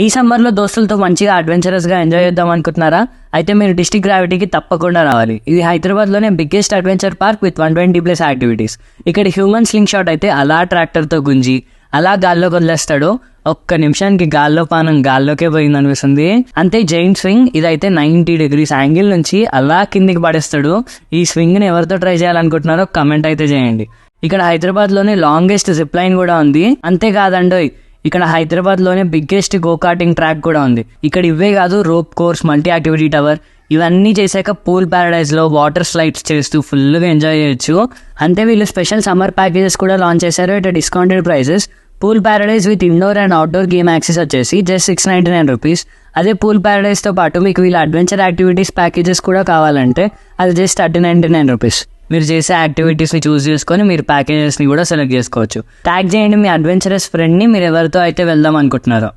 ఈ సమ్మర్లో దోస్తులతో మంచిగా అడ్వెంచరస్గా ఎంజాయ్ చేద్దాం అనుకుంటున్నారా? అయితే మీరు డిస్ట్రిక్ట్ గ్రావిటీకి తప్పకుండా రావాలి. ఇది హైదరాబాద్లోనే biggest adventure park with 120+ activities. ఇక్కడ హ్యూమన్ స్లింగ్ షాట్ అయితే అలా ట్రాక్టర్తో గుంజి అలా గాల్లోకి వదిలేస్తాడు. ఒక్క నిమిషానికి గాల్లో పానం గాల్లోకే పోయింది అనిపిస్తుంది. అంతే జైంట్ స్వింగ్, ఇదైతే 90 degrees యాంగిల్ నుంచి అలా కిందికి పడేస్తాడు. ఈ స్వింగ్ని ఎవరితో ట్రై చేయాలనుకుంటున్నారో కమెంట్ అయితే చేయండి. ఇక్కడ హైదరాబాద్లోనే లాంగెస్ట్ జిప్ లైన్ కూడా ఉంది. అంతేకాదండోయ్, ఇక్కడ హైదరాబాద్లోనే బిగ్గెస్ట్ గోకార్టింగ్ ట్రాక్ కూడా ఉంది. ఇక్కడ ఇవే కాదు, rope course, multi activity tower ఇవన్నీ చేశాక పూల్ ప్యారడైజ్లో వాటర్ స్లైడ్స్ చేస్తూ ఫుల్గా ఎంజాయ్ చేయొచ్చు. అంతే వీళ్ళు స్పెషల్ సమ్మర్ ప్యాకేజెస్ కూడా లాంచ్ చేశారు at discounted prices. Pool paradise with indoor and outdoor game access వచ్చేసి జస్ట్ 699 రూపీస్. అదే పూల్ ప్యారడైజ్తో పాటు మీకు వీళ్ళ అడ్వెంచర్ యాక్టివిటీస్ ప్యాకేజెస్ కూడా కావాలంటే అది జస్ట్ 3099 రూపీస్. మీరు చేసే యాక్టివిటీస్ని చూస్ చేసుకొని మీరు ప్యాకేజెస్ని కూడా సెలెక్ట్ చేసుకోవచ్చు. ట్యాగ్ చేయండి మీ అడ్వెంచరస్ ఫ్రెండ్ని, మీరు ఎవరితో అయితే వెళ్దాం అనుకుంటున్నారో.